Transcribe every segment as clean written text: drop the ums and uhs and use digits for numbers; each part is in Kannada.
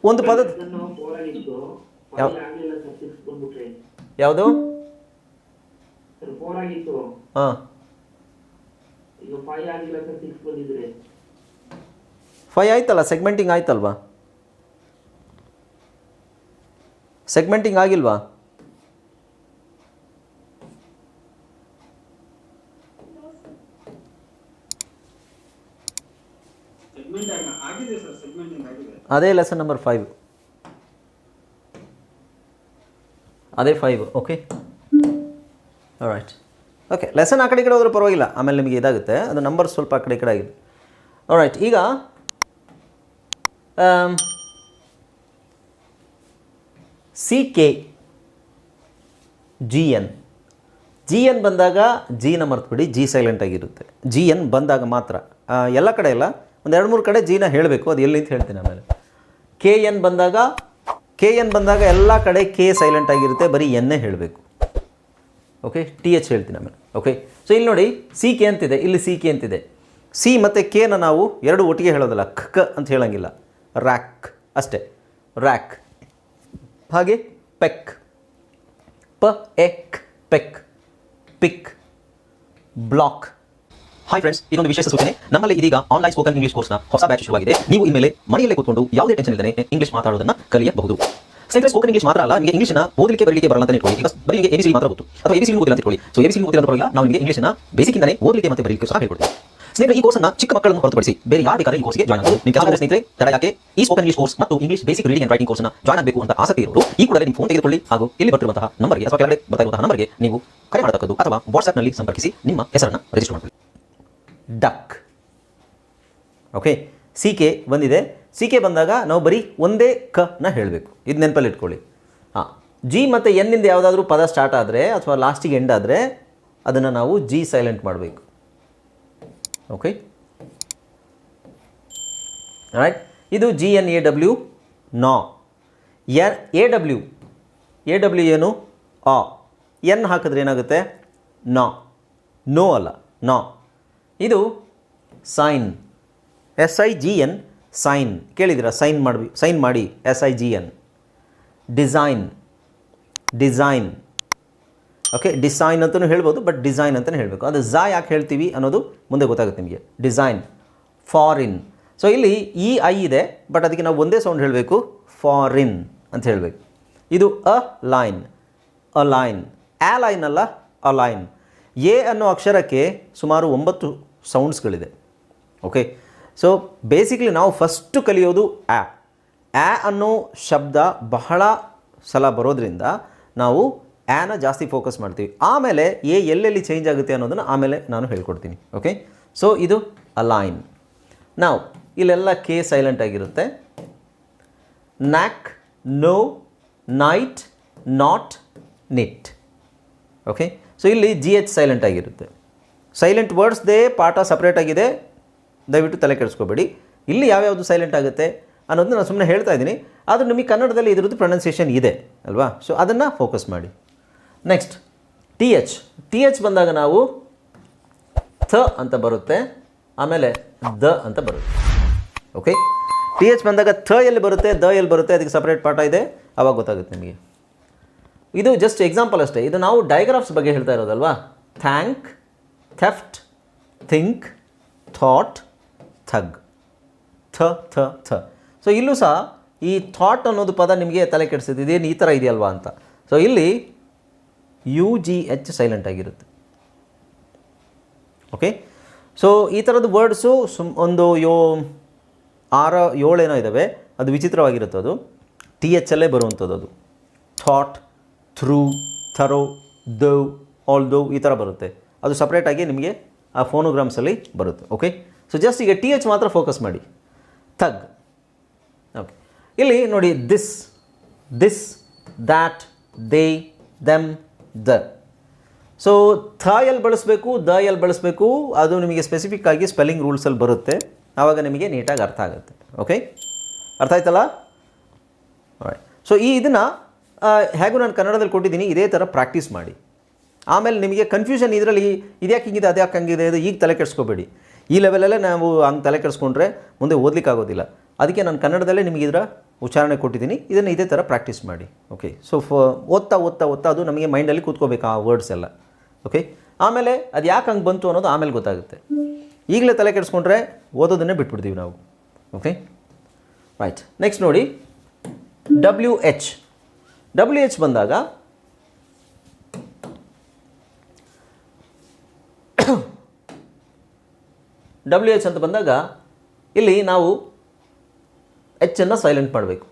ಒಂದು ಪದ ಯಾವುದು? ಹಾಂ, 5 ಆಯ್ತಲ್ಲ, ಸೆಗ್ಮೆಂಟಿಂಗ್ ಆಯ್ತಲ್ವಾ? ಸೆಗ್ಮೆಂಟಿಂಗ್ ಆಗಿಲ್ವಾ? ಅದೇ ಲೆಸನ್ ನಂಬರ್ 5, ಅದೇ 5. Okay, right. ಓಕೆ, ಲೆಸನ್ ಆ ಕಡೆ ಈ ಕಡೆ ಹೋದ್ರೆ ಪರವಾಗಿಲ್ಲ, ಆಮೇಲೆ ನಿಮಗೆ ಇದಾಗುತ್ತೆ, ಅದು ನಂಬರ್ ಸ್ವಲ್ಪ ಆ ಕಡೆ ಈ ಕಡೆ ಆಗಿದೆ. ರೈಟ್. ಈಗ CK GN ಬಂದಾಗ ಜಿನ ಮರ್ತುಬಿಡಿ, ಜಿ ಸೈಲೆಂಟ್ ಆಗಿರುತ್ತೆ. GN ಬಂದಾಗ ಮಾತ್ರ, ಎಲ್ಲ ಕಡೆ ಇಲ್ಲ, ಒಂದು 2-3 ಕಡೆ ಜಿನ ಹೇಳಬೇಕು, ಅದು ಎಲ್ಲಿ ಅಂತ ಹೇಳ್ತೀನಿ ಆಮೇಲೆ. KN ಬಂದಾಗ ಎಲ್ಲ ಕಡೆ ಕೆ ಸೈಲೆಂಟ್ ಆಗಿರುತ್ತೆ, ಬರೀ ಎನ್ನೇ ಹೇಳಬೇಕು. ಓಕೆ, TH ಹೇಳ್ತೀನಿ ಆಮೇಲೆ. ಓಕೆ, ಸೊ ಇಲ್ಲಿ ನೋಡಿ CK ಅಂತಿದೆ, ಇಲ್ಲಿ CK ಅಂತಿದೆ. ಸಿ ಮತ್ತು ಕೆನ ನಾವು ಎರಡು ಒಟ್ಟಿಗೆ ಹೇಳೋದಿಲ್ಲ, ಕ ಅಂತ ಹೇಳೋಂಗಿಲ್ಲ, ರ್ಯಾಕ್ ಅಷ್ಟೇ, ರ್ಯಾಕ್. ಹಾಗೆ ಪೆಕ್, ಪೆಕ್, ಪಿಕ್, ಬ್ಲಾಕ್. ಹಾಯ್ ಫ್ರೆಂಡ್ಸ್, ಇದೊಂದು ವಿಶೇಷ ಸೂಚನೆ. ನಮ್ಮಲ್ಲಿ ಇದೀಗ ಆನ್ಲೈನ್ ಸ್ಪೋಕನ್ ಇಂಗ್ಲಿಷ್ ಕೋರ್ಸ್ನ ಹೊಸ ಬ್ಯಾಚ್ ಶುರುವಾಗಿದೆ. ನೀವು ಇನ್ಮೇಲೆ ಮನೆಯಲ್ಲೇ ಕೂತ್ಕೊಂಡು ಯಾವುದೇ ಟೆನ್ಷನ್ ಇಲ್ಲದೆ ಇಂಗ್ಲಿಷ್ ಮಾತಾಡೋದನ್ನ ಕಲಿಯಬಹುದು. ಸ್ನೇಹಿತರೆ, ಸ್ಪೋಕನ್ ಇಂಗ್ಲಿಷ್ ಮಾತ್ರ ಅಲ್ಲ, ನಿಮಗೆ ಇಂಗ್ಲಿಷ್ನ ಓದಲಿಕ್ಕೆ ಬರಲಿಕ್ಕೆ ಬರಲ್ಲ ಅಂತ ಇಟ್ಕೊಳ್ಳಿ. ಈಗ ಬರೀ ನಿಮಗೆ ABCD ಮಾತ್ರ ಗೊತ್ತು, ಅಥವಾ ABCD ಓದಿಲ್ಲ ಅಂತ ಇಟ್ಕೊಳ್ಳಿ. ಸೊ ABCD ಓದಿಲ್ಲ ಅಂತ ಬರಲ್ಲ, ನಾವು ನಿಮಗೆ ಇಂಗ್ಲಿಷ್ನ ಬೇಸಿಕ್ಕಿಂದಲೇ ಓದಲಿಕ್ಕೆ ಮತ್ತು ಬರಲಿಕ್ಕೆ ಸಹ ಹೇಳ್ಕೊಡ್ತೀವಿ. ಸ್ನೇಹಿತರೆ, ಈ ಕೋರ್ಸ್ನ ಚಿಕ್ಕ ಮಕ್ಕಳನ್ನು ಹೊರತುಪಡಿಸಿ ಬೇರೆ ಯಾರು ಬೇಕಾದ್ರೆ ಈ ಕೋರ್ಸ್ಗೆ ಜಾಯ್ನ್ ಆಗಬಹುದು. ನಿಮ್ಮ ಕೆಲವು ಸ್ನೇಹಿತರೆ ತಡ ಯಾಕೆ ಈ ಸ್ಪೋಕನ್ ಇಂಗ್ಲಿಷ್ ಕೋರ್ಸ್ ಮತ್ತು English basic reading and writing ಕೋರ್ಸ್ನ ಜಾಯ್ನ್ ಆಗಬೇಕು ಅಂತ ಆಸಕ್ತಿ ಇರೋರು ಈ ಕೂಡಲೇ ನಿಮ್ಮ ಫೋನ್ ತೆಗೆದುಕೊಳ್ಳಿ, ಹಾಗೂ ಇಲ್ಲಿ ಬರ್ತಿರುವಂತಹ ನಂಬರ್ಗೆ ಅಥವಾ ಕೆಳಗಡೆ ಬರ್ತಾ ಇರುವಂತಹ ನಂಬರ್ಗೆ ನೀವು ಕರೆ ಮಾಡತಕ್ಕದ್ದು, ಅಥವಾ ವಾಟ್ಸ್ಆ್ಯಪ್ನಲ್ಲಿ ಸಂಪರ್ಕಿಸಿ ನಿಮ್ಮ ಹೆಸರನ್ನು ರಿಜಿಸ್ಟರ್ ಮಾಡಬೇಕು. ಡಕ್. ಓಕೆ, CK ಬಂದಿದೆ. CK ಬಂದಾಗ ನಾವು ಬರೀ ಒಂದೇ ನ ಹೇಳಬೇಕು, ಇದು ನೆನಪಲ್ಲಿ ಇಟ್ಕೊಳ್ಳಿ. ಹಾಂ, ಜಿ ಮತ್ತು ಎನ್ನಿಂದ ಯಾವುದಾದ್ರೂ ಪದ ಸ್ಟಾರ್ಟ್ ಆದರೆ ಅಥವಾ ಲಾಸ್ಟಿಗೆ ಎಂಡ್ ಆದರೆ ಅದನ್ನು ನಾವು ಜಿ ಸೈಲೆಂಟ್ ಮಾಡಬೇಕು. Okay, right. ಇದು GNAW, ನಾ. AW ಏನು? ಆ. ಎನ್ ಹಾಕಿದ್ರೆ ಏನಾಗುತ್ತೆ? ನಾ. ನೋ ಅಲ್ಲ, ನಾ. ಇದು ಸೈನ್, SIGN, ಸೈನ್. ಕೇಳಿದಿರಾ? ಸೈನ್ ಮಾಡಿ, SIGN. ಡಿಸೈನ್. ಓಕೆ, ಡಿಸೈನ್ ಅಂತಲೂ ಹೇಳ್ಬೋದು, ಬಟ್ ಡಿಸೈನ್ ಅಂತಲೇ ಹೇಳಬೇಕು. ಅದು ಯಾಕೆ ಹೇಳ್ತೀವಿ ಅನ್ನೋದು ಮುಂದೆ ಗೊತ್ತಾಗುತ್ತೆ ನಿಮಗೆ. ಡಿಸೈನ್. ಫಾರಿನ್. ಸೊ ಇಲ್ಲಿ I ಇದೆ, ಬಟ್ ಅದಕ್ಕೆ ನಾವು ಒಂದೇ ಸೌಂಡ್ ಹೇಳಬೇಕು, ಫಾರಿನ್ ಅಂತ ಹೇಳಬೇಕು. ಇದು ಅ ಲೈನ್. ಆ ಲೈನ್ ಅಲ್ಲ, ಅ ಲೈನ್. ಎ ಅನ್ನೋ ಅಕ್ಷರಕ್ಕೆ ಸುಮಾರು 9 ಸೌಂಡ್ಸ್ಗಳಿದೆ. ಓಕೆ, ಸೊ ಬೇಸಿಕ್ಲಿ ನಾವು ಫಸ್ಟು ಕಲಿಯೋದು ಆ ಅನ್ನೋ ಶಬ್ದ ಬಹಳ ಸಲ ಬರೋದ್ರಿಂದ ನಾವು ಆ್ಯನ ಜಾಸ್ತಿ ಫೋಕಸ್ ಮಾಡ್ತೀವಿ. ಆಮೇಲೆ ಎಲ್ಲೆಲ್ಲಿ ಚೇಂಜ್ ಆಗುತ್ತೆ ಅನ್ನೋದನ್ನು ಆಮೇಲೆ ನಾನು ಹೇಳ್ಕೊಡ್ತೀನಿ. ಓಕೆ, ಸೊ ಇದು ಅಲೈನ್. ನಾವು ಇಲ್ಲೆಲ್ಲ ಕೆ ಸೈಲೆಂಟ್ ಆಗಿರುತ್ತೆ. Knack, know, knight, knot, knit. Okay, so ಇಲ್ಲಿ GH ಸೈಲೆಂಟ್ ಆಗಿರುತ್ತೆ. ಸೈಲೆಂಟ್ ವರ್ಡ್ಸ್ದೇ ಪಾಠ ಸಪ್ರೇಟ್ ಆಗಿದೆ, ದಯವಿಟ್ಟು ತಲೆ ಕೆಡಿಸ್ಕೋಬೇಡಿ. ಇಲ್ಲಿ ಯಾವ್ಯಾವುದು ಸೈಲೆಂಟ್ ಆಗುತ್ತೆ ಅನ್ನೋದನ್ನ ನಾನು ಸುಮ್ಮನೆ ಹೇಳ್ತಾ ಇದ್ದೀನಿ, ಆದರೆ ನಿಮಗೆ ಕನ್ನಡದಲ್ಲಿ ಇದರದ್ದು ಪ್ರೊನೌನ್ಸಿಯೇಷನ್ ಇದೆ ಅಲ್ವಾ? ಸೊ ಅದನ್ನು ಫೋಕಸ್ ಮಾಡಿ. ನೆಕ್ಸ್ಟ್ TH ಬಂದಾಗ ನಾವು ಥ ಅಂತ ಬರುತ್ತೆ, ಆಮೇಲೆ ದ ಅಂತ ಬರುತ್ತೆ. ಓಕೆ, TH ಬಂದಾಗ ಥ ಎಲ್ಲಿ ಬರುತ್ತೆ, ದ ಎಲ್ಲಿ ಬರುತ್ತೆ, ಅದಕ್ಕೆ ಸಪ್ರೇಟ್ ಪಾಠ ಇದೆ, ಆವಾಗ ಗೊತ್ತಾಗುತ್ತೆ ನಿಮಗೆ. ಇದು ಜಸ್ಟ್ ಎಕ್ಸಾಂಪಲ್ ಅಷ್ಟೇ. ಇದು ನಾವು ಡಯಾಗ್ರಾಫ್ಸ್ ಬಗ್ಗೆ ಹೇಳ್ತಾ ಇರೋದಲ್ವಾ. Thank, theft, think, thought, thug. ಥ. ಸೊ ಇಲ್ಲೂ ಸಹ ಈ ಥಾಟ್ ಅನ್ನೋದು ಪದ ನಿಮಗೆ ತಲೆ ಕೆಡಿಸುತ್ತೆ, ಇದೇನು ಈ ಥರ ಇದೆಯಲ್ವಾ ಅಂತ. ಸೊ ಇಲ್ಲಿ UGH ಸೈಲೆಂಟ್ ಆಗಿರುತ್ತೆ. ಓಕೆ, ಸೊ ಈ ಥರದ್ದು ವರ್ಡ್ಸು ಒಂದು 6-7 ಏನೋ ಇದ್ದಾವೆ, ಅದು ವಿಚಿತ್ರವಾಗಿರುತ್ತೆ. ಅದು TH ಅಲ್ಲೇ ಬರುವಂಥದ್ದು. ಅದು thought, through, thorough, though, although ಈ ಥರ ಬರುತ್ತೆ. ಅದು ಸಪ್ರೇಟಾಗಿ ನಿಮಗೆ ಆ ಫೋನೋಗ್ರಾಮ್ಸಲ್ಲಿ ಬರುತ್ತೆ. ಓಕೆ, ಸೊ ಜಸ್ಟ್ ಈಗ TH ಮಾತ್ರ ಫೋಕಸ್ ಮಾಡಿ. ಥಗ್. ಓಕೆ, ಇಲ್ಲಿ ನೋಡಿ this, that, they, them, the. So ಥ ಎಲ್ಲಿ ಬಳಸಬೇಕು, ದ ಎಲ್ಲಿ ಬಳಸಬೇಕು, ಅದು ನಿಮಗೆ ಸ್ಪೆಸಿಫಿಕ್ ಆಗಿ ಸ್ಪೆಲ್ಲಿಂಗ್ ರೂಲ್ಸಲ್ಲಿ ಬರುತ್ತೆ. ಆವಾಗ ನಿಮಗೆ ನೀಟಾಗಿ ಅರ್ಥ ಆಗುತ್ತೆ. ಓಕೆ, ಅರ್ಥ ಆಯ್ತಲ್ಲ? ಸೊ ಇದನ್ನು ಹೇಗೂ ನಾನು ಕನ್ನಡದಲ್ಲಿ ಕೊಟ್ಟಿದ್ದೀನಿ, ಇದೇ ಥರ ಪ್ರಾಕ್ಟೀಸ್ ಮಾಡಿ. ಆಮೇಲೆ ನಿಮಗೆ ಕನ್ಫ್ಯೂಷನ್ ಇದರಲ್ಲಿ ಇದ್ಯಾಕೆ ಹಿಂಗಿದೆ, ಅದ್ಯಾಕೆ ಹಂಗಿದೆ, ಇದು ಈಗ ತಲೆ ಕೆಡಿಸ್ಕೋಬೇಡಿ. ಈ ಲೆವೆಲಲ್ಲೇ ನಾವು ಹಂಗೆ ತಲೆ ಕೆಡಿಸ್ಕೊಂಡ್ರೆ ಮುಂದೆ ಓದಲಿಕ್ಕೆ ಆಗೋದಿಲ್ಲ. ಅದಕ್ಕೆ ನಾನು ಕನ್ನಡದಲ್ಲೇ ನಿಮಗೆ ಇದರ ಉಚ್ಚಾರಣೆ ಕೊಟ್ಟಿದ್ದೀನಿ, ಇದನ್ನು ಇದೇ ಥರ ಪ್ರಾಕ್ಟೀಸ್ ಮಾಡಿ. ಓಕೆ, ಸೊ ಓದ್ತಾ ಓದ್ತಾ ಓದ್ತಾ ಅದು ನಮಗೆ ಮೈಂಡಲ್ಲಿ ಕೂತ್ಕೋಬೇಕು ಆ ವರ್ಡ್ಸ್ ಎಲ್ಲ. ಓಕೆ, ಆಮೇಲೆ ಅದು ಯಾಕೆ ಹಂಗೆ ಬಂತು ಅನ್ನೋದು ಆಮೇಲೆ ಗೊತ್ತಾಗುತ್ತೆ. ಈಗಲೇ ತಲೆ ಕೆಡಿಸ್ಕೊಂಡ್ರೆ ಓದೋದನ್ನೇ ಬಿಟ್ಬಿಡ್ತೀವಿ ನಾವು. Okay, right. ನೆಕ್ಸ್ಟ್ ನೋಡಿ, WH ಬಂದಾಗ WH ಅಂತ ಬಂದಾಗ ಇಲ್ಲಿ ನಾವು ಹೆಚ್ಚನ್ನು ಸೈಲೆಂಟ್ ಮಾಡಬೇಕು.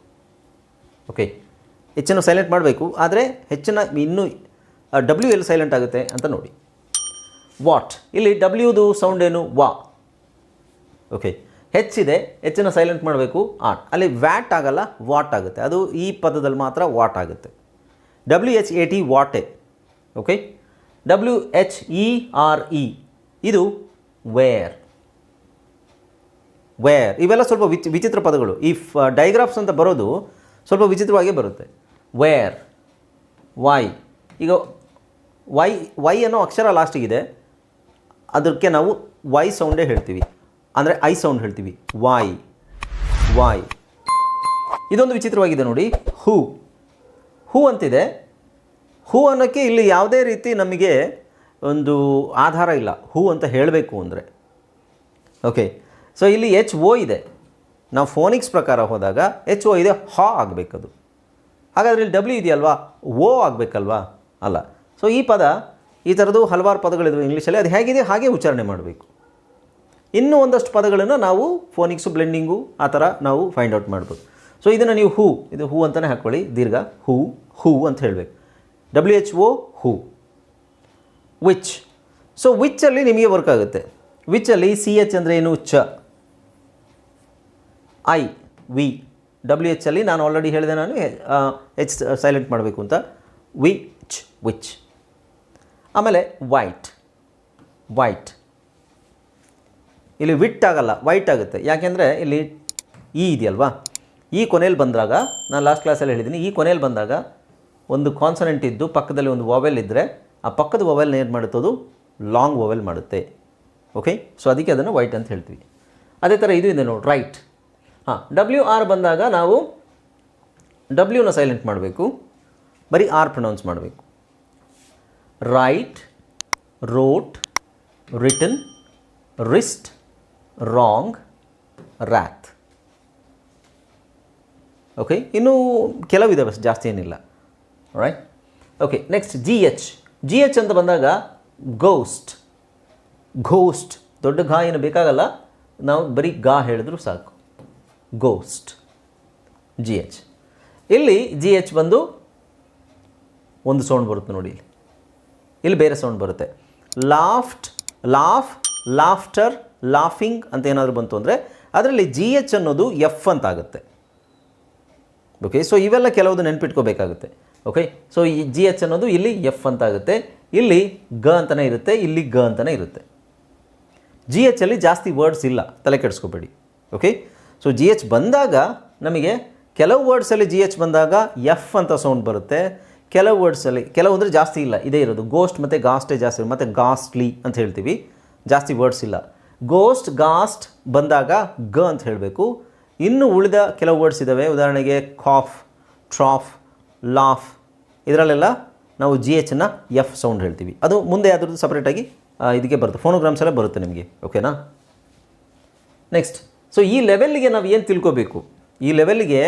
ಓಕೆ, ಹೆಚ್ಚನ್ನು ಸೈಲೆಂಟ್ ಮಾಡಬೇಕು. ಆದರೆ ಹೆಚ್ಚನ್ನು ಇನ್ನೂ W ಎಲ್ಲಿ ಸೈಲೆಂಟ್ ಆಗುತ್ತೆ ಅಂತ ನೋಡಿ. ವಾಟ್, ಇಲ್ಲಿ Wದು ಸೌಂಡ್ ಏನು? ವಾ. ಓಕೆ, ಹೆಚ್ಚಿದೆ, ಹೆಚ್ಚನ್ನು ಸೈಲೆಂಟ್ ಮಾಡಬೇಕು. ಅಲ್ಲಿ ವ್ಯಾಟ್ ಆಗಲ್ಲ, ವಾಟ್ ಆಗುತ್ತೆ. ಅದು ಈ ಪದದಲ್ಲಿ ಮಾತ್ರ ವಾಟ್ ಆಗುತ್ತೆ. WHAT ವಾಟೆ. ಓಕೆ, WHERE ಇದು ವೇರ್. ಇವೆಲ್ಲ ಸ್ವಲ್ಪ ವಿಚಿತ್ರ ಪದಗಳು. ಈ ಡೈಗ್ರಾಫ್ಸ್ ಅಂತ ಬರೋದು ಸ್ವಲ್ಪ ವಿಚಿತ್ರವಾಗೇ ಬರುತ್ತೆ. Wear, Y. ಈಗ ವೈ ಅನ್ನೋ ಅಕ್ಷರ ಲಾಸ್ಟಿಗಿದೆ, ಅದಕ್ಕೆ ನಾವು ವೈ ಸೌಂಡೇ ಹೇಳ್ತೀವಿ, ಅಂದರೆ ಐ ಸೌಂಡ್ ಹೇಳ್ತೀವಿ. ವೈ. ಇದೊಂದು ವಿಚಿತ್ರವಾಗಿದೆ ನೋಡಿ. ಹೂ ಅಂತಿದೆ. ಹೂ ಅನ್ನೋಕ್ಕೆ ಇಲ್ಲಿ ಯಾವುದೇ ರೀತಿ ನಮಗೆ ಒಂದು ಆಧಾರ ಇಲ್ಲ, ಹೂ ಅಂತ ಹೇಳಬೇಕು ಅಂದರೆ. ಓಕೆ, ಸೊ ಇಲ್ಲಿ HO ಇದೆ. ನಾವು ಫೋನಿಕ್ಸ್ ಪ್ರಕಾರ ಹೋದಾಗ HO ಇದೆ, ಆಗಬೇಕದು. ಹಾಗಾದರೆ ಇಲ್ಲಿ W ಇದೆಯಲ್ವಾ, O ಆಗಬೇಕಲ್ವಾ? ಅಲ್ಲ. ಸೊ ಈ ಪದ, ಈ ಥರದ್ದು ಹಲವಾರು ಪದಗಳಿವೆ ಇಂಗ್ಲೀಷಲ್ಲಿ. ಅದು ಹೇಗಿದೆ ಹಾಗೆ ಉಚ್ಚಾರಣೆ ಮಾಡಬೇಕು. ಇನ್ನೂ ಒಂದಷ್ಟು ಪದಗಳನ್ನು ನಾವು ಫೋನಿಕ್ಸು, ಬ್ಲೆಂಡಿಂಗು ಆ ಥರ ನಾವು ಫೈಂಡ್ ಔಟ್ ಮಾಡ್ಬೋದು. ಸೊ ಇದನ್ನು ನೀವು ಇದು ಹೂ ಅಂತಲೇ ಹಾಕ್ಕೊಳ್ಳಿ, ದೀರ್ಘ. ಹೂ ಅಂತ ಹೇಳಬೇಕು. WHO, who. ವಿಚ್. ಸೊ ವಿಚ್ಚಲ್ಲಿ ನಿಮಗೆ ವರ್ಕ್ ಆಗುತ್ತೆ. ವಿಚ್ಚಲ್ಲಿ CH ಅಂದರೆ ಏನು? ಚ. ವಿ. WH ಅಲ್ಲಿ ನಾನು ಆಲ್ರೆಡಿ ಹೇಳಿದೆ, ನಾನು H ಸೈಲೆಂಟ್ ಮಾಡಬೇಕು ಅಂತ. ವಿಚ್. ಆಮೇಲೆ ವೈಟ್. ಇಲ್ಲಿ ವಿಟ್ ಆಗಲ್ಲ, ವೈಟ್ ಆಗುತ್ತೆ. ಯಾಕೆಂದರೆ ಇಲ್ಲಿ ಇದೆಯಲ್ವಾ, ಈ ಕೊನೆಯಲ್ಲಿ ಬಂದಾಗ, ನಾನು ಲಾಸ್ಟ್ ಕ್ಲಾಸಲ್ಲಿ ಹೇಳಿದ್ದೀನಿ, ಈ ಕೊನೆಯಲ್ಲಿ ಬಂದಾಗ ಒಂದು ಕಾನ್ಸನೆಂಟ್ ಇದ್ದು ಪಕ್ಕದಲ್ಲಿ ಒಂದು ವೊವೆಲ್ ಇದ್ದರೆ, ಆ ಪಕ್ಕದ ವೊವೆಲ್ನ ಏನು ಮಾಡುತ್ತದು? ಲಾಂಗ್ ವೊವೆಲ್ ಮಾಡುತ್ತೆ. ಓಕೆ, ಸೊ ಅದಕ್ಕೆ ಅದನ್ನು ವೈಟ್ ಅಂತ ಹೇಳ್ತೀವಿ. ಅದೇ ಥರ ಇದು ಇದೆ ನೋಡಿ, ರೈಟ್. WR ಬಂದಾಗ ನಾವು W ಸೈಲೆಂಟ್ ಮಾಡಬೇಕು, ಬರೀ R ಪ್ರೊನೌನ್ಸ್ ಮಾಡಬೇಕು. Write, wrote, written, wrist, wrong, wrath. Okay, ಇನ್ನೂ ಕೆಲವಿದೆ, ಬಸ್ ಜಾಸ್ತಿ ಏನಿಲ್ಲ. ರೈಟ್. ಓಕೆ, ನೆಕ್ಸ್ಟ್ GH ಅಂತ ಬಂದಾಗ ಗೋಸ್ಟ್. ದೊಡ್ಡ ಘಾ ಏನು ಬೇಕಾಗಲ್ಲ, ನಾವು ಬರೀ ಗಾ ಹೇಳಿದ್ರು ಸಾಕು. ಗೋಸ್ಟ್. GH. ಇಲ್ಲಿ GH ಬಂದು ಒಂದು ಸೌಂಡ್ ಬರುತ್ತೆ ನೋಡಿ, ಇಲ್ಲಿ ಬೇರೆ ಸೌಂಡ್ ಬರುತ್ತೆ. ಲಾಫ್ಟರ್, ಲಾಫಿಂಗ್ ಅಂತ ಏನಾದರೂ ಬಂತು ಅಂದರೆ ಅದರಲ್ಲಿ GH ಅನ್ನೋದು F ಅಂತ ಆಗುತ್ತೆ. ಓಕೆ, ಸೊ ಇವೆಲ್ಲ ಕೆಲವುದು ನೆನ್ಪಿಟ್ಕೋಬೇಕಾಗುತ್ತೆ. ಓಕೆ, ಸೊ ಈ GH ಅನ್ನೋದು ಇಲ್ಲಿ F ಅಂತ ಆಗುತ್ತೆ, ಇಲ್ಲಿ ಗ ಅಂತಲೇ ಇರುತ್ತೆ, ಇಲ್ಲಿ ಗ ಅಂತಲೇ ಇರುತ್ತೆ. GH ಅಲ್ಲಿ ಜಾಸ್ತಿ ವರ್ಡ್ಸ್ ಇಲ್ಲ, ತಲೆ ಕೆಡಿಸ್ಕೋಬೇಡಿ. ಓಕೆ, ಸೊ GH ಬಂದಾಗ ನಮಗೆ ಕೆಲವು ವರ್ಡ್ಸಲ್ಲಿ GH ಬಂದಾಗ F ಅಂತ ಸೌಂಡ್ ಬರುತ್ತೆ, ಕೆಲವು ವರ್ಡ್ಸಲ್ಲಿ, ಕೆಲವು ಅಂದರೆ ಜಾಸ್ತಿ ಇಲ್ಲ, ಇದೇ ಇರೋದು. ಗೋಸ್ಟ್ ಮತ್ತು ಗಾಸ್ಟೇ ಜಾಸ್ತಿ, ಮತ್ತು ಗಾಸ್ಟ್ಲಿ ಅಂತ ಹೇಳ್ತೀವಿ, ಜಾಸ್ತಿ ವರ್ಡ್ಸ್ ಇಲ್ಲ. ಗೋಸ್ಟ್, ಗಾಸ್ಟ್ ಬಂದಾಗ ಗ ಅಂತ ಹೇಳಬೇಕು. ಇನ್ನು ಉಳಿದ ಕೆಲವು ವರ್ಡ್ಸ್ ಇದ್ದಾವೆ, ಉದಾಹರಣೆಗೆ ಕಾಫ್, ಟ್ರಾಫ್, ಲಾಫ್, ಇದರಲ್ಲೆಲ್ಲ ನಾವು GHನ F ಸೌಂಡ್ ಹೇಳ್ತೀವಿ. ಅದು ಮುಂದೆ ಅದ್ರದ್ದು ಸಪ್ರೇಟಾಗಿ ಇದಕ್ಕೆ ಬರುತ್ತೆ, ಫೋನೋಗ್ರಾಮ್ಸ್ ಎಲ್ಲ ಬರುತ್ತೆ ನಿಮಗೆ. ಓಕೆನಾ? ನೆಕ್ಸ್ಟ್, ಸೊ ಈ ಲೆವೆಲ್ಗೆ ನಾವು ಏನು ತಿಳ್ಕೋಬೇಕು? ಈ ಲೆವೆಲ್ಗೆ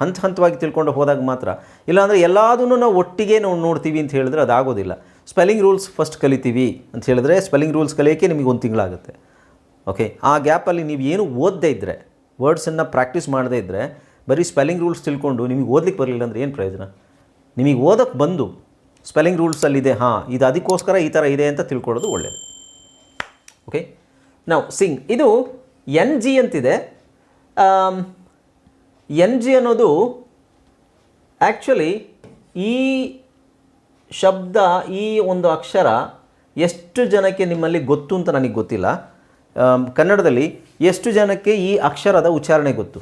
ಹಂತವಾಗಿ ತಿಳ್ಕೊಂಡು ಹೋದಾಗ ಮಾತ್ರ, ಇಲ್ಲಾಂದರೆ ಎಲ್ಲದನ್ನು ನಾವು ಒಟ್ಟಿಗೆ ನಾವು ನೋಡ್ತೀವಿ ಅಂತ ಹೇಳಿದ್ರೆ ಅದಾಗೋದಿಲ್ಲ. ಸ್ಪೆಲ್ಲಿಂಗ್ ರೂಲ್ಸ್ ಫಸ್ಟ್ ಕಲಿತೀವಿ ಅಂತ ಹೇಳಿದ್ರೆ, ಸ್ಪೆಲ್ಲಿಂಗ್ ರೂಲ್ಸ್ ಕಲಿಯೋಕ್ಕೆ ನಿಮಗೆ 1 ತಿಂಗಳಾಗುತ್ತೆ. ಓಕೆ, ಆ ಗ್ಯಾಪಲ್ಲಿ ನೀವು ಏನು ಓದದೇ ಇದ್ದರೆ, ವರ್ಡ್ಸನ್ನು ಪ್ರಾಕ್ಟೀಸ್ ಮಾಡದೇ ಇದ್ದರೆ, ಬರೀ ಸ್ಪೆಲ್ಲಿಂಗ್ ರೂಲ್ಸ್ ತಿಳ್ಕೊಂಡು ನಿಮಗೆ ಓದಲಿಕ್ಕೆ ಬರಲಿಲ್ಲ ಅಂದರೆ ಏನು ಪ್ರಯೋಜನ? ನಿಮಗೆ ಓದಕ್ಕೆ ಬಂದು ಸ್ಪೆಲ್ಲಿಂಗ್ ರೂಲ್ಸಲ್ಲಿದೆ, ಇದು ಅದಕ್ಕೋಸ್ಕರ ಈ ಥರ ಇದೆ ಅಂತ ತಿಳ್ಕೊಳ್ಳೋದು ಒಳ್ಳೆಯದು. ಓಕೆ, ನಾವು ಸಿಂಗ್, ಇದು NG ಅಂತಿದೆ. NG ಅನ್ನೋದು ಆ್ಯಕ್ಚುಲಿ ಈ ಶಬ್ದ, ಈ ಒಂದು ಅಕ್ಷರ ಎಷ್ಟು ಜನಕ್ಕೆ ನಿಮ್ಮಲ್ಲಿ ಗೊತ್ತು ಅಂತ ನನಗೆ ಗೊತ್ತಿಲ್ಲ. ಕನ್ನಡದಲ್ಲಿ ಎಷ್ಟು ಜನಕ್ಕೆ ಈ ಅಕ್ಷರದ ಉಚ್ಚಾರಣೆ ಗೊತ್ತು?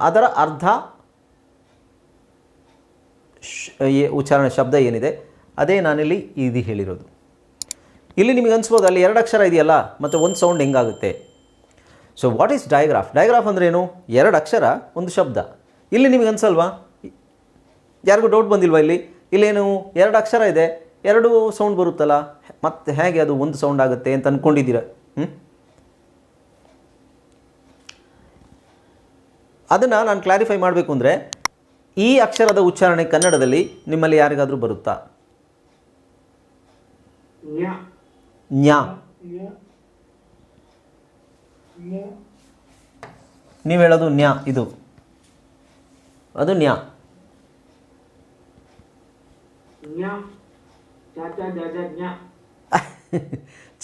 ಅದರ ಅರ್ಧ ಉಚ್ಚಾರಣೆ ಶಬ್ದ ಏನಿದೆ ಅದೇ ನಾನಿಲ್ಲಿ ಇದು ಹೇಳಿರೋದು. ಇಲ್ಲಿ ನಿಮಗೆ ಅನಿಸ್ಬೋದು ಅಲ್ಲಿ 2 ಅಕ್ಷರ ಇದೆಯಲ್ಲ, ಮತ್ತು ಒಂದು ಸೌಂಡ್ ಹೆಂಗಾಗುತ್ತೆ? So what is diagraph? Diagraph ಅಂದ್ರೇನು? ಎರಡು ಅಕ್ಷರ ಒಂದು ಶಬ್ದ. ಇಲ್ಲಿ ನಿಮಗೆ ಅನ್ಸಲ್ವಾ? ಯಾರಿಗೂ ಡೌಟ್ ಬಂದಿಲ್ವಾ? ಇಲ್ಲೇನು ಎರಡು ಅಕ್ಷರ ಇದೆ, ಎರಡು ಸೌಂಡ್ ಬರುತ್ತಲ್ಲ, ಮತ್ತೆ ಹೇಗೆ ಅದು ಒಂದು ಸೌಂಡ್ ಆಗುತ್ತೆ ಅಂತ ಅಂದ್ಕೊಂಡಿದ್ದೀರಾ? ಅದನ್ನು ನಾನು ಕ್ಲಾರಿಫೈ ಮಾಡಬೇಕು ಅಂದರೆ, ಈ ಅಕ್ಷರದ ಉಚ್ಚಾರಣೆ ಕನ್ನಡದಲ್ಲಿ ನಿಮ್ಮಲ್ಲಿ ಯಾರಿಗಾದರೂ ಬರುತ್ತಾ? ನ್ಯಾ. ನೀವು ಹೇಳೋದು ನ್ಯಾ, ಇದು ಅದು ನ್ಯಾ.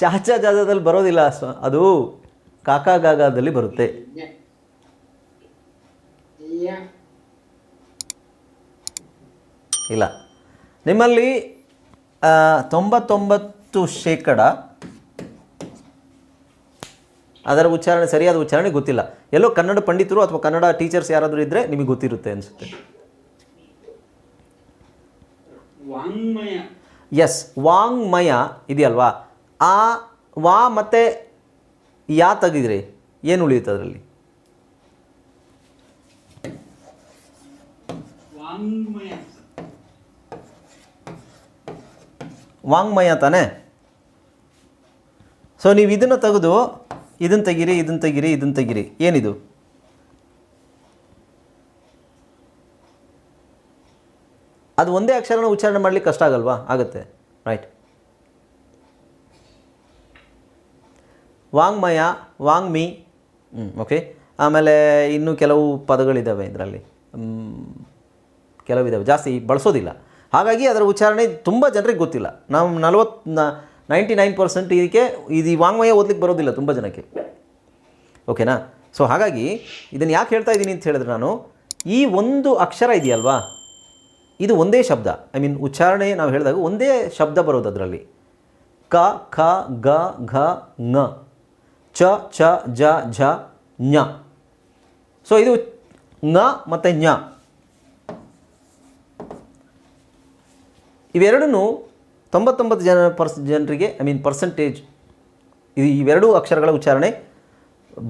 ಚಾಚಾ ಜಾಜಾದಲ್ಲಿ ಬರೋದಿಲ್ಲ, ಅದು ಕಾಕಾ ಗಾಗಾದಲ್ಲಿ ಬರುತ್ತೆ. ಇಲ್ಲ, ನಿಮ್ಮಲ್ಲಿ 99% ಅದರ ಉಚ್ಚಾರಣೆ, ಸರಿಯಾದ ಉಚ್ಚಾರಣೆ ಗೊತ್ತಿಲ್ಲ. ಎಲ್ಲೋ ಕನ್ನಡ ಪಂಡಿತರು ಅಥವಾ ಕನ್ನಡ ಟೀಚರ್ಸ್ ಯಾರಾದರೂ ಇದ್ದರೆ ನಿಮಗೆ ಗೊತ್ತಿರುತ್ತೆ ಅನಿಸುತ್ತೆ. ಎಸ್, ವಾಂಗ್ಮಯ ಇದೆಯಲ್ವಾ? ಆ ವಾ ಮತ್ತು ಯಾ ತೆಗೆದ್ರೆ ಏನು ಉಳಿಯುತ್ತೆ ಅದರಲ್ಲಿ? ವಾಂಗ್ಮಯ ತಾನೇ? ಸೊ ನೀವು ಇದನ್ನು ತೆಗೆದು ಇದನ್ನು ತೆಗೀರಿ, ಇದನ್ನು ತೆಗೀರಿ, ಇದನ್ನು ತೆಗೀರಿ, ಏನಿದು? ಅದು ಒಂದೇ ಅಕ್ಷರನ ಉಚ್ಚಾರಣೆ ಮಾಡಲಿಕ್ಕೆ ಕಷ್ಟ ಆಗಲ್ವಾ? ಆಗುತ್ತೆ, ರೈಟ್. ವಾಂಗ್ಮಯ, ವಾಂಗ್ಮಿ, ಓಕೆ. ಆಮೇಲೆ ಇನ್ನೂ ಕೆಲವು ಪದಗಳಿದ್ದಾವೆ ಇದರಲ್ಲಿ, ಕೆಲವಿದ್ದಾವೆ, ಜಾಸ್ತಿ ಬಳಸೋದಿಲ್ಲ. ಹಾಗಾಗಿ ಅದರ ಉಚ್ಚಾರಣೆ ತುಂಬ ಜನರಿಗೆ ಗೊತ್ತಿಲ್ಲ. ನಾವು 99% ಇದಕ್ಕೆ ಇದು ವಾಂಗ್ಮಯ ಓದಲಿಕ್ಕೆ ಬರೋದಿಲ್ಲ ತುಂಬ ಜನಕ್ಕೆ, ಓಕೆನಾ? ಸೊ ಹಾಗಾಗಿ ಇದನ್ನು ಯಾಕೆ ಹೇಳ್ತಾ ಇದ್ದೀನಿ ಅಂತ ಹೇಳಿದ್ರೆ, ನಾನು ಈ ಒಂದು ಅಕ್ಷರ ಇದೆಯಲ್ವಾ, ಇದು ಒಂದೇ ಶಬ್ದ. ಐ ಮೀನ್ ಉಚ್ಚಾರಣೆ ನಾವು ಹೇಳಿದಾಗ ಒಂದೇ ಶಬ್ದ ಬರೋದು ಅದರಲ್ಲಿ. ಕ, ಖ, ಗ, ಘ, ङ, ಚ, ಛ, ಜ, ಝ, ಞ. ಸೊ ಇದು ङ ಮತ್ತು ಞ ಇವೆರಡೂ 99% ಜನರಿಗೆ, ಐ ಮೀನ್ ಪರ್ಸೆಂಟೇಜ್, ಇವೆರಡೂ ಅಕ್ಷರಗಳ ಉಚ್ಚಾರಣೆ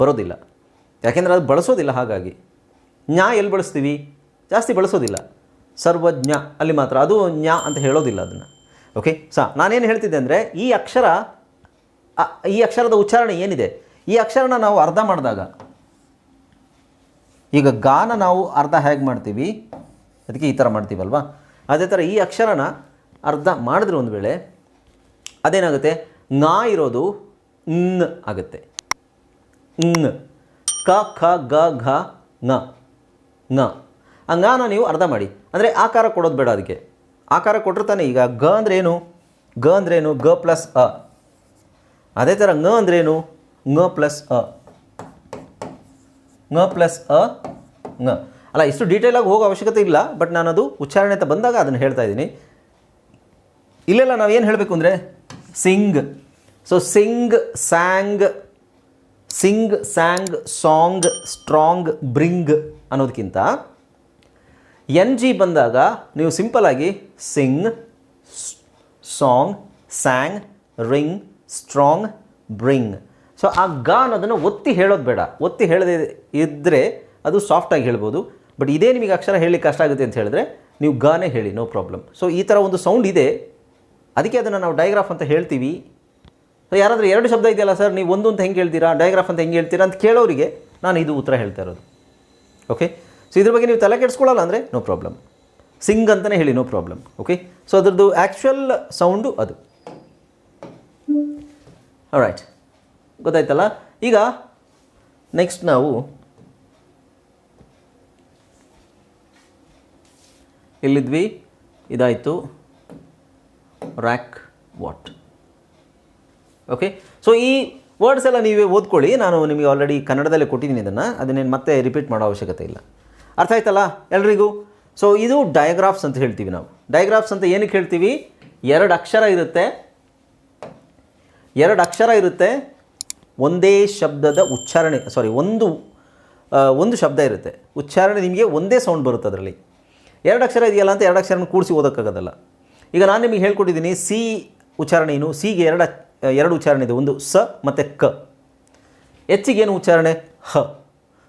ಬರೋದಿಲ್ಲ. ಯಾಕೆಂದರೆ ಅದು ಬಳಸೋದಿಲ್ಲ. ಹಾಗಾಗಿ ಞ ಎಲ್ಲಿ ಬಳಸ್ತೀವಿ? ಜಾಸ್ತಿ ಬಳಸೋದಿಲ್ಲ. ಸರ್ವಜ್ಞ ಅಲ್ಲಿ ಮಾತ್ರ, ಅದು ಞ ಅಂತ ಹೇಳೋದಿಲ್ಲ ಅದನ್ನು, ಓಕೆ. ನಾನೇನು ಹೇಳ್ತಿದ್ದೆ ಅಂದರೆ, ಈ ಅಕ್ಷರದ ಉಚ್ಚಾರಣೆ ಏನಿದೆ, ಈ ಅಕ್ಷರನ ನಾವು ಅರ್ಧ ಮಾಡಿದಾಗ, ಈಗ ಗಾನ ನಾವು ಅರ್ಧ ಹೇಗೆ ಮಾಡ್ತೀವಿ, ಅದಕ್ಕೆ ಈ ಥರ ಮಾಡ್ತೀವಲ್ವಾ, ಅದೇ ಥರ ಈ ಅಕ್ಷರನ ಅರ್ಧ ಮಾಡಿದ್ರೆ ಒಂದು ವೇಳೆ ಅದೇನಾಗುತ್ತೆ? ङ ಇರೋದು ನ್ ಆಗುತ್ತೆ. ನ್, ಕ, ಖ, ಗ, ಘ, ङ, ङ. ಆ ಞನ ನೀವು ಅರ್ಧ ಮಾಡಿ, ಅಂದರೆ ಆಕಾರ ಕೊಡೋದು ಬೇಡ. ಅದಕ್ಕೆ ಆಕಾರ ಕೊಟ್ಟಿರ್ತಾನೆ. ಈಗ ಗ ಅಂದ್ರೇನು? ಗ ಅಂದ್ರೇನು? ಗ ಪ್ಲಸ್ ಅ. ಅದೇ ಥರ ङ ಅಂದ್ರೇನು? ङ ಪ್ಲಸ್ ಅ, ङ ಪ್ಲಸ್ ಅ, ङ. ಅಲ್ಲ, ಇಷ್ಟು ಡೀಟೇಲಾಗಿ ಹೋಗೋ ಅವಶ್ಯಕತೆ ಇಲ್ಲ, ಬಟ್ ನಾನು ಅದು ಉಚ್ಚಾರಣೆ ಅಂತ ಬಂದಾಗ ಅದನ್ನು ಹೇಳ್ತಾ ಇದ್ದೀನಿ. ಇಲ್ಲೆಲ್ಲ ನಾವು ಏನು ಹೇಳಬೇಕು ಅಂದರೆ, sing. So sing, sang, sing, sang, song, strong, bring ಅನ್ನೋದಕ್ಕಿಂತ ಎನ್ ಜಿ ಬಂದಾಗ ನೀವು ಸಿಂಪಲ್ಲಾಗಿ sing, song, sang, ring, strong, bring. So ಆ ಗ ಅನ್ನೋದನ್ನು ಒತ್ತಿ ಹೇಳೋದು ಬೇಡ. ಒತ್ತಿ ಹೇಳದೇ ಇದ್ದರೆ ಅದು ಸಾಫ್ಟಾಗಿ ಹೇಳ್ಬೋದು. ಬಟ್ ಇದೇ ನಿಮಗೆ ಅಕ್ಷರ ಹೇಳಲಿಕ್ಕೆ ಕಷ್ಟ ಆಗುತ್ತೆ ಅಂತ ಹೇಳಿದ್ರೆ ನೀವು ಗಾನೇ ಹೇಳಿ, ನೋ ಪ್ರಾಬ್ಲಮ್. ಸೊ ಈ ಥರ ಒಂದು ಸೌಂಡ್ ಇದೆ, ಅದಕ್ಕೆ ಅದನ್ನು ನಾವು ಡಯಾಗ್ರಾಫ್ ಅಂತ ಹೇಳ್ತೀವಿ. ಸೊ ಯಾರಾದರೂ ಎರಡು ಶಬ್ದ ಇದೆಯಲ್ಲ ಸರ್, ನೀವು ಒಂದು ಅಂತ ಹೆಂಗೆ ಹೇಳ್ತೀರಾ, ಡಯಾಗ್ರಾಫ್ ಅಂತ ಹೆಂಗೆ ಹೇಳ್ತೀರಾ ಅಂತ ಕೇಳೋರಿಗೆ ನಾನು ಇದು ಉತ್ತರ ಹೇಳ್ತಾ ಇರೋದು, ಓಕೆ. ಸೊ ಇದ್ರ ಬಗ್ಗೆ ನೀವು ತಲೆ ಕೆಡಿಸ್ಕೊಳ್ಳಲ್ಲ ಅಂದರೆ ನೋ ಪ್ರಾಬ್ಲಮ್, ಸಿಂಗ್ ಅಂತಲೇ ಹೇಳಿ, ನೋ ಪ್ರಾಬ್ಲಮ್, ಓಕೆ. ಸೊ ಅದ್ರದ್ದು ಆ್ಯಕ್ಚುಯಲ್ ಸೌಂಡು ಅದು. ರೈಟ್, ಗೊತ್ತಾಯ್ತಲ್ಲ. ಈಗ ನೆಕ್ಸ್ಟ್ ನಾವು ಎಲ್ಲಿದ್ವಿ? ಇದಾಯಿತು, ರ್ಯಾಕ್ ವಾಟ್, ಓಕೆ. ಸೊ ಈ ವರ್ಡ್ಸ್ ಎಲ್ಲ ನೀವೇ ಓದ್ಕೊಳ್ಳಿ. ನಾನು ನಿಮಗೆ ಆಲ್ರೆಡಿ ಕನ್ನಡದಲ್ಲೇ ಕೊಟ್ಟಿದ್ದೀನಿ ಅದನ್ನೇನು ಮತ್ತೆ ರಿಪೀಟ್ ಮಾಡೋ ಅವಶ್ಯಕತೆ ಇಲ್ಲ. ಅರ್ಥ ಆಯ್ತಲ್ಲ ಎಲ್ರಿಗೂ? ಸೊ ಇದು ಡಯಾಗ್ರಾಫ್ಸ್ ಅಂತ ಹೇಳ್ತೀವಿ ನಾವು. ಡಯಾಗ್ರಾಫ್ಸ್ ಅಂತ ಏನಕ್ಕೆ ಹೇಳ್ತೀವಿ? ಎರಡು ಅಕ್ಷರ ಇರುತ್ತೆ, ಒಂದೇ ಶಬ್ದದ ಉಚ್ಚಾರಣೆ, ಒಂದು ಶಬ್ದ ಇರುತ್ತೆ, ಉಚ್ಚಾರಣೆ ನಿಮಗೆ ಒಂದೇ ಸೌಂಡ್ ಬರುತ್ತೆ ಅದರಲ್ಲಿ. ಎರಡು ಅಕ್ಷರ ಇದೆಯಲ್ಲ ಅಂತ ಎರಡು ಅಕ್ಷರನ ಕೂಡಿಸಿ ಓದೋಕ್ಕಾಗೋದಲ್ಲ. ಈಗ ನಾನು ನಿಮಗೆ ಹೇಳ್ಕೊಟ್ಟಿದ್ದೀನಿ, ಸಿ ಉಚ್ಚಾರಣೆ ಏನು? ಸಿಗೆ ಎರಡು ಉಚ್ಚಾರಣೆ ಇದೆ, ಒಂದು ಸ ಮತ್ತು ಕ. ಎಚ್ಚಿಗೆ ಏನು ಉಚ್ಚಾರಣೆ ಹ.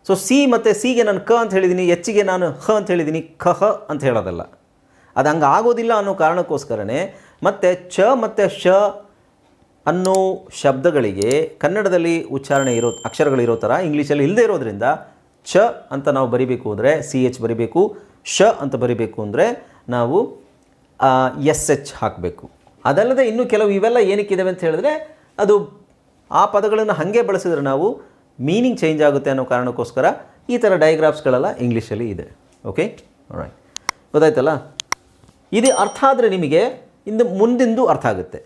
ಸೊ ಸಿ ಮತ್ತು ಸಿಗೆ ನಾನು ಕ ಅಂತ ಹೇಳಿದ್ದೀನಿ, ಎಚ್ಚಿಗೆ ನಾನು ಹ ಅಂತ ಹೇಳಿದ್ದೀನಿ, ಖ ಹ ಅಂತ ಹೇಳೋದಲ್ಲ. ಅದು ಹಂಗೆ ಆಗೋದಿಲ್ಲ ಅನ್ನೋ ಕಾರಣಕ್ಕೋಸ್ಕರನೇ ಮತ್ತು ಚ ಮತ್ತು ಶ ಅನ್ನೋ ಶಬ್ದಗಳಿಗೆ ಕನ್ನಡದಲ್ಲಿ ಉಚ್ಚಾರಣೆ ಇರೋ ಅಕ್ಷರಗಳಿರೋ ಥರ ಇಂಗ್ಲೀಷಲ್ಲಿ ಇಲ್ಲದೆ ಇರೋದ್ರಿಂದ ಚ ಅಂತ ನಾವು ಬರಿಬೇಕು ಅಂದರೆ ಸಿ ಎಚ್ ಬರಿಬೇಕು, ಶ ಅಂತ ಬರಿಬೇಕು ಅಂದರೆ ನಾವು ಎಸ್ ಎಚ್ ಹಾಕಬೇಕು. ಅದಲ್ಲದೆ ಇನ್ನೂ ಕೆಲವು ಇವೆಲ್ಲ ಏನಕ್ಕಿದ್ದಾವೆ ಅಂತ ಹೇಳಿದ್ರೆ ಅದು ಆ ಪದಗಳನ್ನು ಹಾಗೆ ಬಳಸಿದ್ರೆ ನಾವು ಮೀನಿಂಗ್ ಚೇಂಜ್ ಆಗುತ್ತೆ ಅನ್ನೋ ಕಾರಣಕ್ಕೋಸ್ಕರ ಈ ಥರ ಡಯಾಗ್ರಾಫ್ಸ್ಗಳೆಲ್ಲ ಇಂಗ್ಲೀಷಲ್ಲಿ ಇದೆ. ಓಕೆ, ರೈಟ್, ಗೊತ್ತಾಯ್ತಲ್ಲ? ಇದು ಅರ್ಥ ಆದರೆ ನಿಮಗೆ ಮುಂದಿಂದು ಅರ್ಥ ಆಗುತ್ತೆ.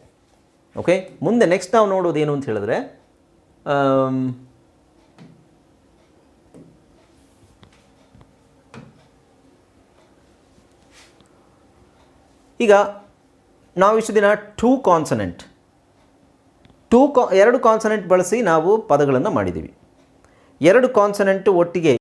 ಓಕೆ, ಮುಂದೆ ನೆಕ್ಸ್ಟ್ ನಾವು ನೋಡೋದು ಏನು ಅಂತ ಹೇಳಿದ್ರೆ ಈಗ ನಾವು ಇಷ್ಟು ದಿನ ಎರಡು ಕಾನ್ಸನೆಂಟ್ ಬಳಸಿ ನಾವು ಪದಗಳನ್ನು ಮಾಡಿದ್ದೀವಿ. ಎರಡು ಕಾನ್ಸನೆಂಟು ಒಟ್ಟಿಗೆ